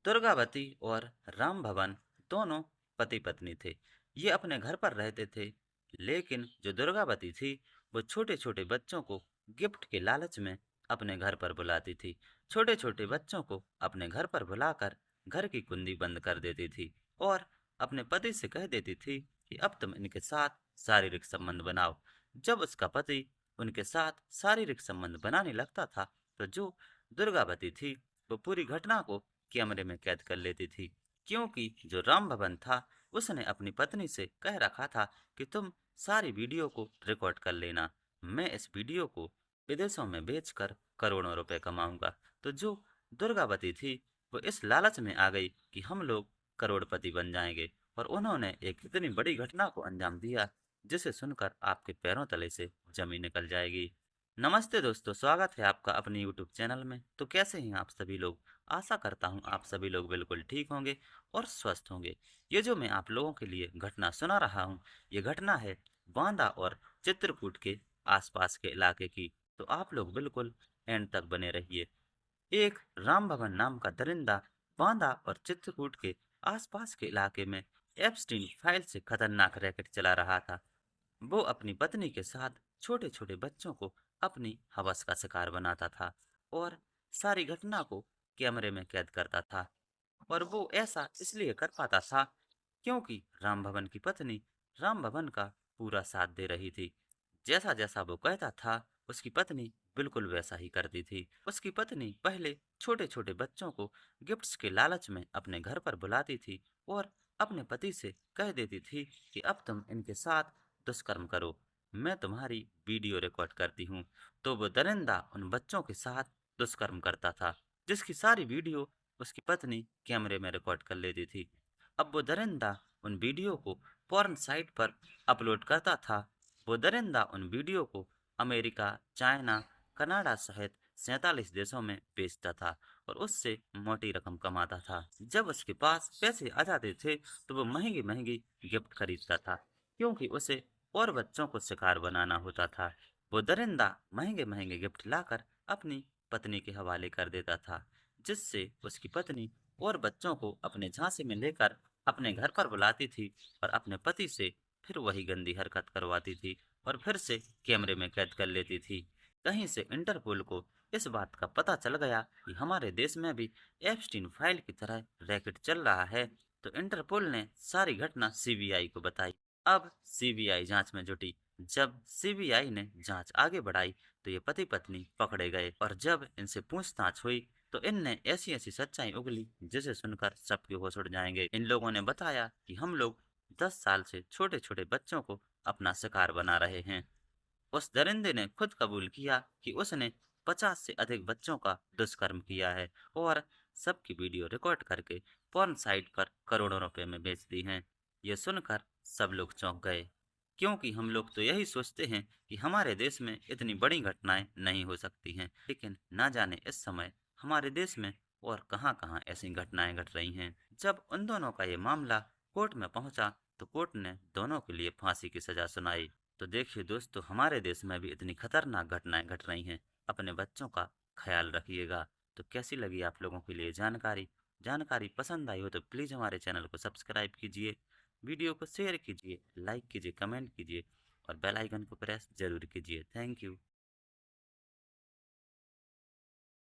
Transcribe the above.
दुर्गावती और राम भवन दोनों पति पत्नी थे। ये अपने घर पर रहते थे, लेकिन जो दुर्गावती थी, वो छोटे-छोटे बच्चों को गिफ्ट के लालच में अपने घर पर बुलाती थी। छोटे-छोटे बच्चों को अपने घर पर बुलाकर घर की कुंडी बंद कर देती थी और अपने पति से कह देती थी कि अब तुम इनके साथ शारीरिक संबंध बनाओ। जब उसका पति उनके साथ शारीरिक संबंध बनाने लगता था, तो जो दुर्गावती थी, वो पूरी घटना को कैमरे में कैद कर लेती थी, क्योंकि जो राम भवन था, उसने अपनी पत्नी से कह रखा था कि तुम सारी वीडियो को रिकॉर्ड कर लेना, मैं इस वीडियो को विदेशों में बेचकर करोड़ों रुपए कमाऊंगा। तो जो दुर्गावती थी, वो इस लालच में आ गई कि हम लोग करोड़पति बन जाएंगे, और उन्होंने एक इतनी बड़ी घटना को अंजाम दिया, जिसे सुनकर आपके पैरों तले से जमीन निकल जाएगी। नमस्ते दोस्तों, स्वागत है आपका अपने यूट्यूब चैनल में। तो कैसे हैं आप सभी लोग? आशा करता हूँ आप सभी लोग बिल्कुल ठीक होंगे और स्वस्थ होंगे। ये जो मैं आप लोगों के लिए घटना सुना रहा हूँ, ये घटना है बांदा और चित्रकूट के आसपास के इलाके की। तो आप लोग बिल्कुल एंड तक बने रहिए। एक राम भवन नाम का दरिंदा बांदा और चित्रकूट के आसपास के इलाके में एप्स्टीन फाइल से खतरनाक रैकेट चला रहा था। वो अपनी पत्नी के साथ छोटे-छोटे बच्चों को अपनी हवस का शिकार बनाता था और सारी घटना को कैमरे में कैद करता था। और वो ऐसा इसलिए कर पाता था क्योंकि राम भवन की पत्नी राम भवन का पूरा साथ दे रही थी। जैसा-जैसा वो कहता था, उसकी पत्नी बिल्कुल वैसा ही करती थी। उसकी पत्नी पहले छोटे-छोटे बच्चों को गिफ्ट्स के लालच में अपने घर पर बुलाती थी और अपने पति से कह देती थी कि अब तुम इनके साथ दुष्कर्म करो, मैं तुम्हारी वीडियो रिकॉर्ड करती हूँ। तो वो दरिंदा उन बच्चों के साथ दुष्कर्म करता था, जिसकी सारी वीडियो उसकी पत्नी कैमरे में रिकॉर्ड कर लेती थी। अब वो दरिंदा उन वीडियो को पोर्न साइट पर अपलोड करता था। वो दरिंदा उन वीडियो को अमेरिका, चाइना, कनाडा सहित 47 देशों में बेचता था और उससे मोटी रकम कमाता था। जब उसके पास पैसे आ जाते थे, तो वो महंगी-महंगी गिफ्ट खरीदता था, क्योंकि उसे और बच्चों को शिकार बनाना होता था। वो दरिंदा महंगे-महंगे गिफ्ट लाकर अपनी पत्नी के हवाले कर देता था, जिससे उसकी पत्नी और बच्चों को अपने झांसे में लेकर अपने घर पर बुलाती थी और अपने पति से फिर वही गंदी हरकत करवाती थी और फिर से कैमरे में कैद कर लेती थी। कहीं से इंटरपोल को इस बात का पता चल गया कि हमारे देश में भी एप्स्टीन फाइल की तरह रैकेट चल रहा है, तो इंटरपोल ने सारी घटना सीबीआई को बताई। अब सीबीआई जांच में जुटी। जब सीबीआई ने जांच आगे बढ़ाई, तो ये पति पत्नी पकड़े गए और जब इनसे पूछताछ हुई, तो इनने ऐसी-ऐसी सच्चाई उगली जिसे सुनकर सबके होश उड़ जाएंगे। इन लोगों ने बताया कि हम लोग 10 साल से छोटे-छोटे बच्चों को अपना शिकार बना रहे हैं। उस दरिंदे ने खुद कबूल किया कि उसने 50 से अधिक बच्चों का दुष्कर्म किया है और सबकी वीडियो रिकॉर्ड करके पोर्न साइट पर करोड़ों रुपए में बेच दी हैं। ये सुनकर सब लोग चौंक गए, क्योंकि हम लोग तो यही सोचते हैं कि हमारे देश में इतनी बड़ी घटनाएं नहीं हो सकती हैं, लेकिन ना जाने इस समय हमारे देश में और कहां-कहां ऐसी घटनाएं घट रही हैं। जब उन दोनों का ये मामला कोर्ट में पहुंचा, तो कोर्ट ने दोनों के लिए फांसी की सजा सुनाई। तो देखिए दोस्तों, हमारे देश में भी इतनी खतरनाक घटनाएं घट रही हैं। अपने बच्चों का ख्याल रखिएगा। तो कैसी लगी आप लोगों के लिए जानकारी? जानकारी पसंद आई हो तो प्लीज़ हमारे चैनल को सब्सक्राइब कीजिए, वीडियो को शेयर कीजिए, लाइक कीजिए, कमेंट कीजिए और बेल आइकन को प्रेस ज़रूर कीजिए। Thank you.